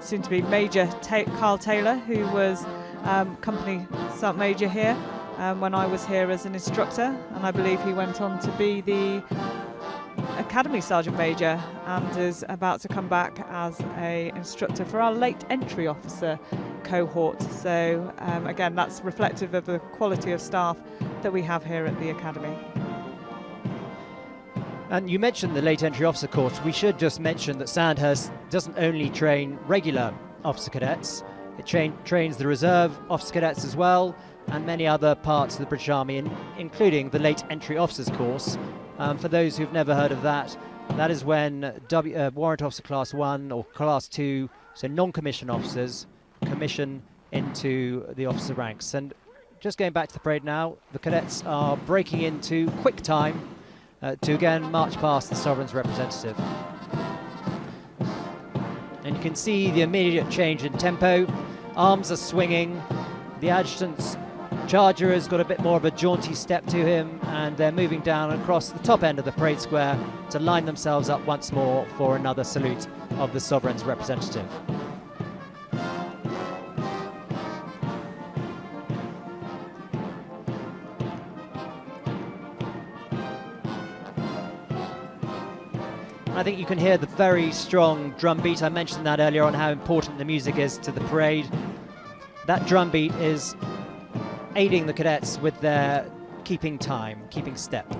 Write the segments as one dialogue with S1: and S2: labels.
S1: soon to be Major Carl Taylor, who was company Sergeant Major here when I was here as an instructor, and I believe he went on to be the Academy Sergeant Major and is about to come back as an instructor for our late entry officer cohort. So again, that's reflective of the quality of staff that we have here at the Academy.
S2: And you mentioned the late entry officer course. We should just mention that Sandhurst doesn't only train regular officer cadets, it trains the reserve officer cadets as well, and many other parts of the British Army, including the late entry officers course. For those who've never heard of that, that is when Warrant Officer Class 1 or Class 2, so non-commissioned officers, commission into the officer ranks. And just going back to the parade now, the cadets are breaking into quick time to again march past the Sovereign's representative. And you can see the immediate change in tempo. Arms are swinging. The adjutant's charger has got a bit more of a jaunty step to him, and they're moving down across the top end of the parade square to line themselves up once more for another salute of the Sovereign's representative. I think you can hear the very strong drum beat. I mentioned that earlier on, how important the music is to the parade. That drum beat is aiding the cadets with their keeping time, keeping step.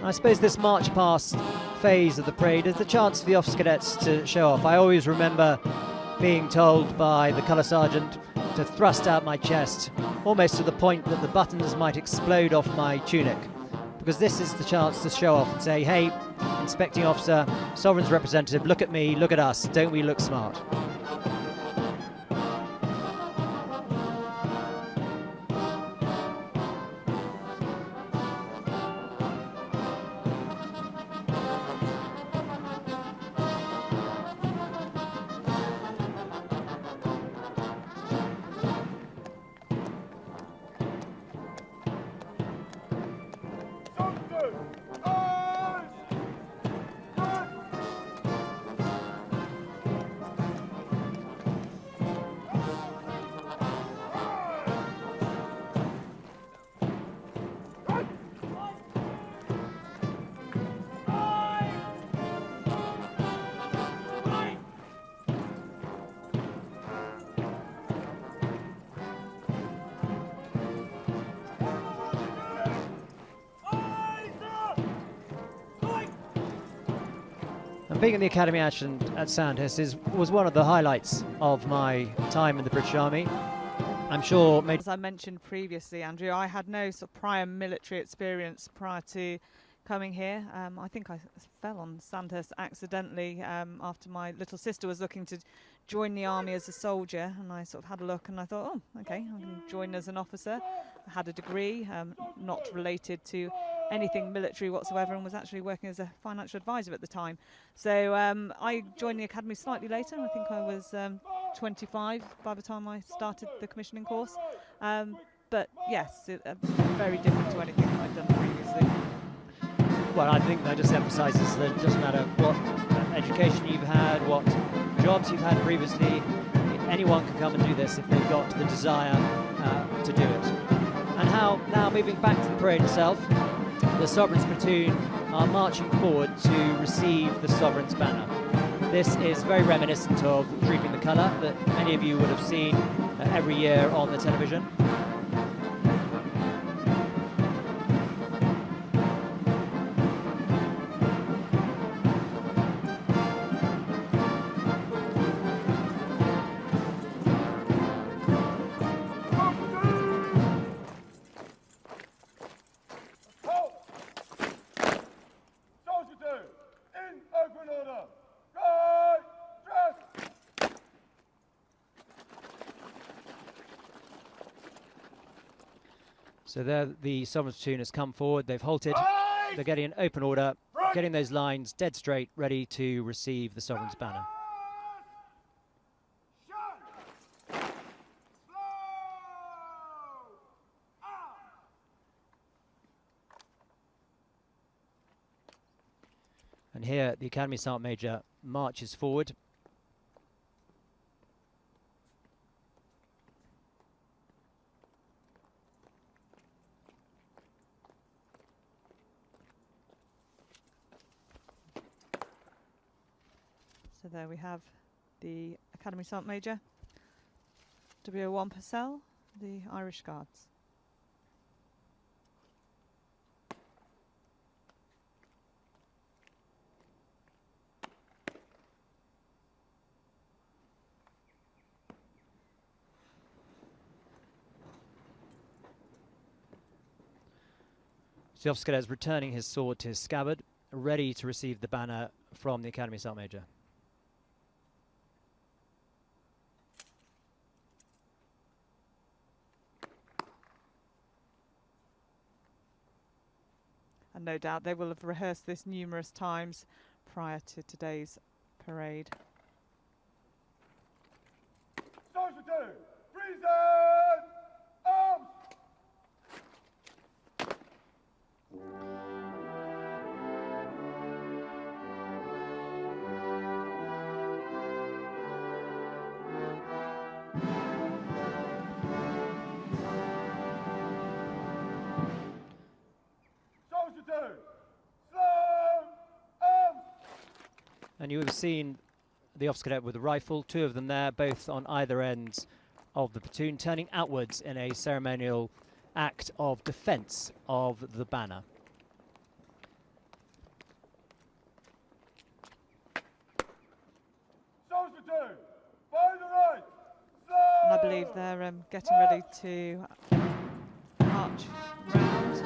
S2: I suppose this march past phase of the parade is the chance for the officer cadets to show off. I always remember being told by the colour sergeant to thrust out my chest, almost to the point that the buttons might explode off my tunic, because this is the chance to show off and say, hey, inspecting officer, Sovereign's representative, look at me, look at us, don't we look smart? Being in the Academy adjutant at Sandhurst was one of the highlights of my time in the British Army. I'm sure...
S1: As I mentioned previously, Andrew, I had no sort of prior military experience prior to coming here. I think I fell on Sandhurst accidentally after my little sister was looking to join the army as a soldier, and I sort of had a look and I thought, oh, okay, I'm going to join as an officer. I had a degree, not related to anything military whatsoever, and was actually working as a financial advisor at the time. So I joined the academy slightly later. I think I was 25 by the time I started the commissioning course. But yes, very different to anything that I'd done previously.
S2: Well, I think that just emphasises that it doesn't matter what education you've had, what jobs you've had previously, anyone can come and do this if they've got the desire to do it. And how, now moving back to the parade itself, the Sovereign's platoon are marching forward to receive the Sovereign's banner. This is very reminiscent of Trooping the Colour that many of you would have seen every year on the television. So there the Sovereign's platoon has come forward, they've halted, they're getting an open order, getting those lines dead straight, ready to receive the Sovereign's banner. And here the Academy Sergeant Major marches forward.
S1: So there we have the Academy Sergeant Major, W01 Purcell, the Irish Guards.
S2: The officer cadet is returning his sword to his scabbard, ready to receive the banner from the Academy Sergeant Major.
S1: And no doubt they will have rehearsed this numerous times prior to today's parade.
S3: Soldier 2, present arms!
S2: And you have seen the officer cadet with a rifle, two of them there, both on either end of the platoon, turning outwards in a ceremonial act of defence of the banner.
S3: Soldier 2, by the right,
S1: And I believe they're getting ready to march round.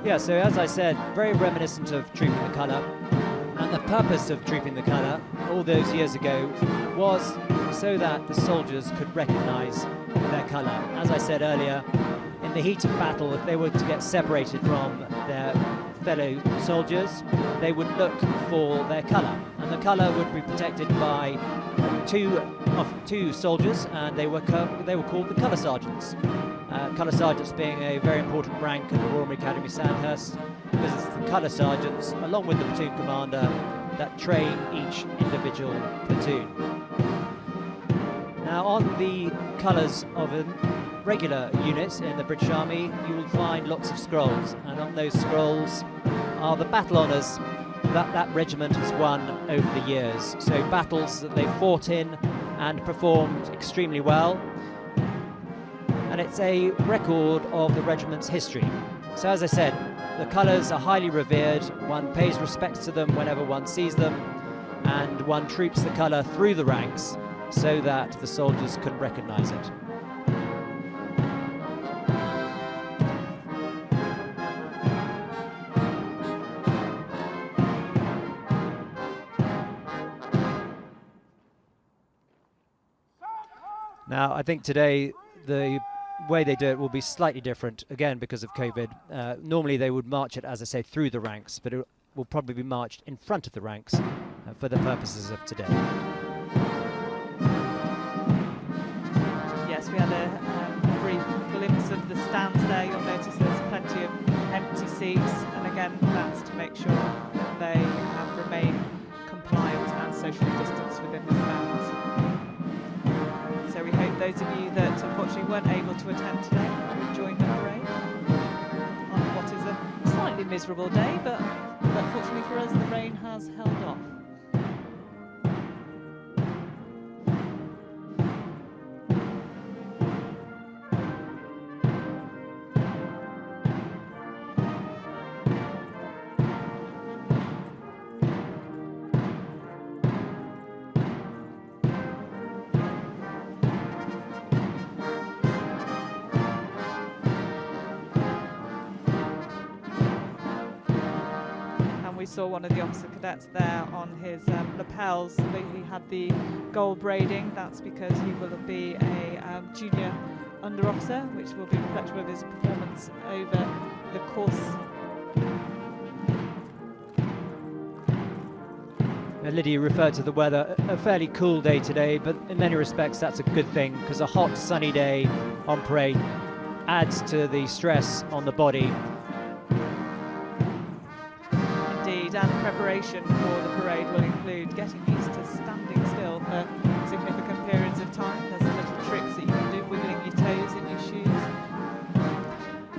S2: Yeah, so as I said, very reminiscent of Trooping the Colour. And the purpose of Trooping the Colour all those years ago was so that the soldiers could recognise their colour. As I said earlier, in the heat of battle, if they were to get separated from their fellow soldiers, they would look for their colour. And the colour would be protected by two soldiers, and they were called the colour sergeants. Colour sergeants being a very important rank at the Royal Army Academy Sandhurst, because it's the colour sergeants, along with the platoon commander, that train each individual platoon. Now, on the colours of a regular unit in the British Army, you will find lots of scrolls, and on those scrolls are the battle honours that regiment has won over the years. So battles that they've fought in and performed extremely well. And it's a record of the regiment's history. So as I said, the colours are highly revered, one pays respects to them whenever one sees them, and one troops the colour through the ranks so that the soldiers can recognise it. Now, I think today the way they do it will be slightly different, again because of COVID. Normally they would march it, as I say, through the ranks, but it will probably be marched in front of the ranks for the purposes of today.
S1: Yes, we had a brief glimpse of the stands there. You'll notice there's plenty of empty seats, and again that's to make sure that they remain compliant and socially distanced within the stands. So we hope those of you that unfortunately weren't able to attend today will join the parade on what is a slightly miserable day, but unfortunately for us the rain has held off. We saw one of the officer cadets there on his lapels. He had the gold braiding. That's because he will be a junior under officer, which will be reflective of his performance over the course.
S2: Lydia referred to the weather, a fairly cool day today, but in many respects that's a good thing, because a hot sunny day on parade adds to the stress on the body.
S1: Indeed, and preparation for the parade will include getting used to standing still for significant periods of time. There's little tricks that you can do, wiggling your toes in your shoes.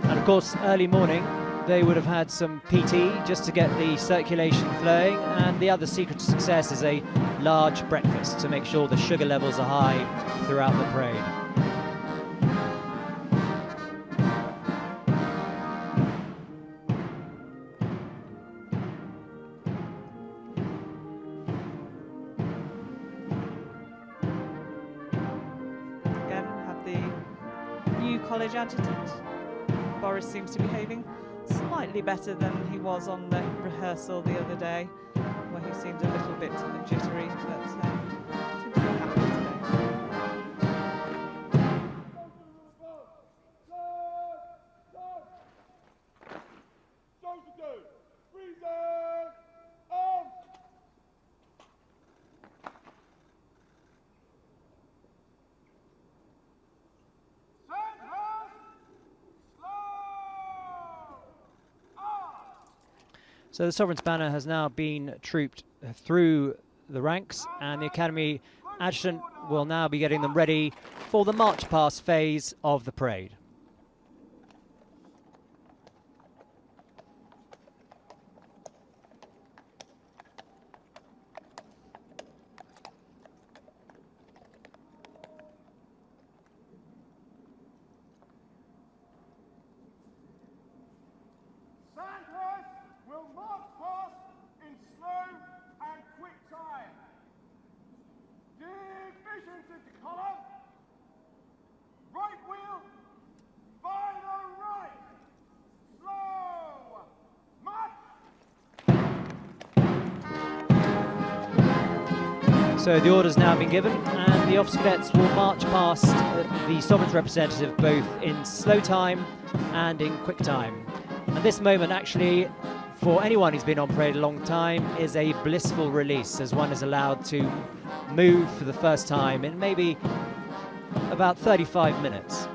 S2: And of course, early morning they would have had some PT just to get the circulation flowing, and the other secret to success is a large breakfast to make sure the sugar levels are high throughout the parade.
S1: Again, have the new college adjutant. Boris seems to be behaving slightly better than he was on the rehearsal the other day, where he seemed a little bit jittery, but seems to be happy today.
S3: Soldier 2, present, arms!
S2: So the Sovereign's banner has now been trooped through the ranks, and the Academy adjutant will now be getting them ready for the march past phase of the parade.
S3: Sandhurst will march past in slow and quick time. Divisions into column. Right wheel by the right. Slow. March.
S2: So the order's now been given, and the officer cadets will march past the Sovereign's representative both in slow time and in quick time. And this moment, actually, for anyone who's been on parade a long time, is a blissful release, as one is allowed to move for the first time in maybe about 35 minutes.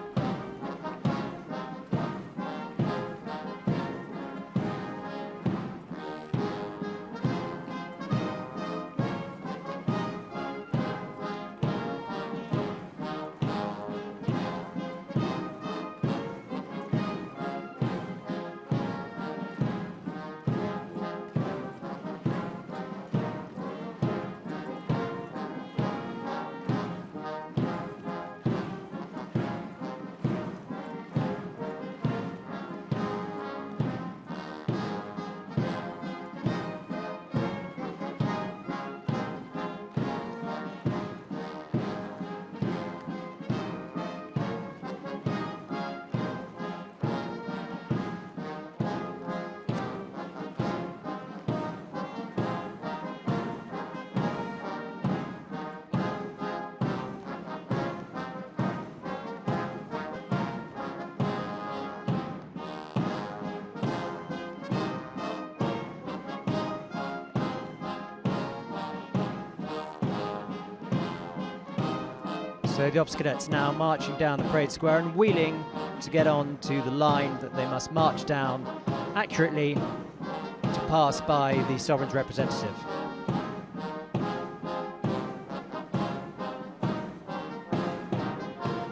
S2: So the officer cadets now marching down the parade square and wheeling to get on to the line that they must march down accurately to pass by the Sovereign's representative.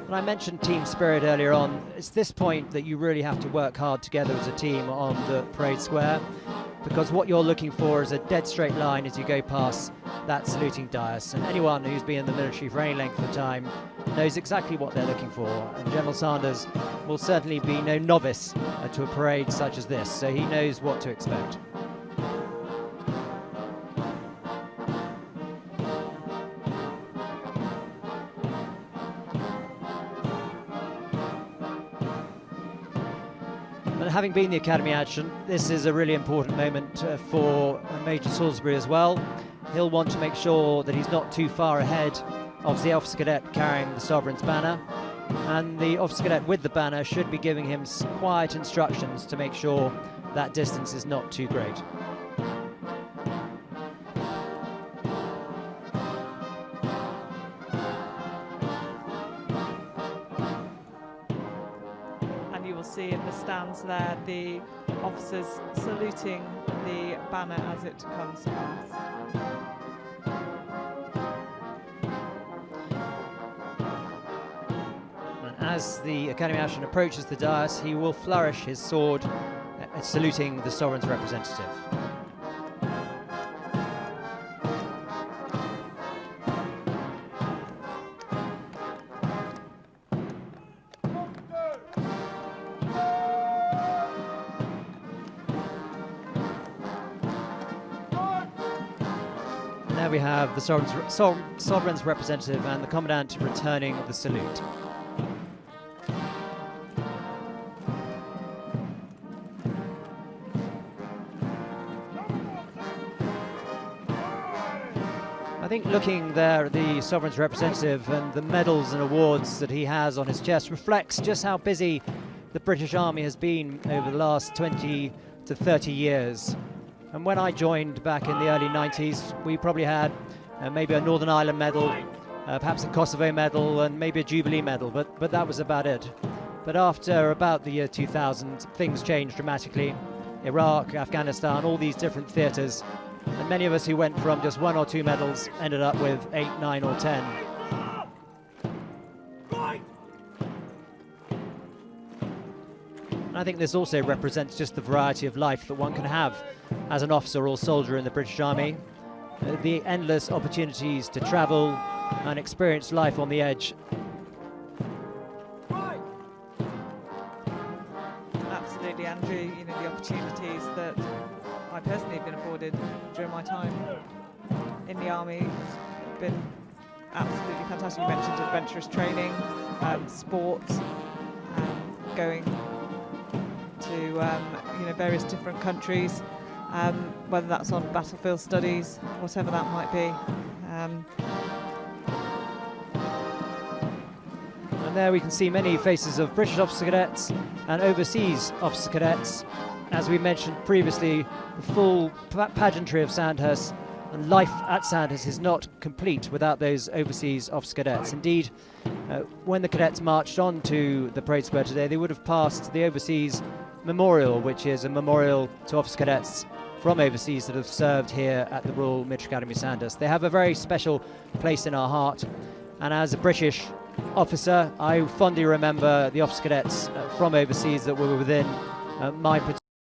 S2: And I mentioned team spirit earlier on. It's this point that you really have to work hard together as a team on the parade square, because what you're looking for is a dead straight line as you go past that saluting dais, and anyone who's been in the military for any length of time knows exactly what they're looking for, and General Sanders will certainly be no novice to a parade such as this, so he knows what to expect. And having been the Academy Adjutant, this is a really important moment for Major Salisbury as well. He'll want to make sure that he's not too far ahead of the officer cadet carrying the Sovereign's banner, and the officer cadet with the banner should be giving him quiet instructions to make sure that distance is not too great.
S1: And you will see in the stands there the officers saluting the banner as it comes past.
S2: As the Academy Adjutant approaches the dais, he will flourish his sword, saluting the Sovereign's representative. Now we have the Sovereign's representative and the Commandant returning the salute. I think looking there at the Sovereign's representative and the medals and awards that he has on his chest reflects just how busy the British Army has been over the last 20 to 30 years. And when I joined back in the early 90s, we probably had maybe a Northern Ireland medal, perhaps a Kosovo medal, and maybe a Jubilee medal, but that was about it. But after about the year 2000, things changed dramatically. Iraq, Afghanistan, all these different theatres. And many of us who went from just 1 or 2 medals ended up with 8, 9 or 10. And I think this also represents just the variety of life that one can have as an officer or soldier in the British Army. The endless opportunities to travel and experience life on the edge.
S1: Absolutely, Andrew. You know, the opportunities that I personally have been afforded during my time in the Army have been absolutely fantastic. You mentioned adventurous training, sport, going to you know, various different countries, whether that's on battlefield studies, whatever that might be.
S2: And there we can see many faces of British officer cadets and overseas officer cadets. As we mentioned previously, the full pageantry of Sandhurst and life at Sandhurst is not complete without those overseas officer cadets. Indeed, when the cadets marched on to the parade square today, they would have passed the Overseas Memorial, which is a memorial to officer cadets from overseas that have served here at the Royal Military Academy Sandhurst. They have a very special place in our heart, and as a British officer, I fondly remember the officer cadets from overseas that were within my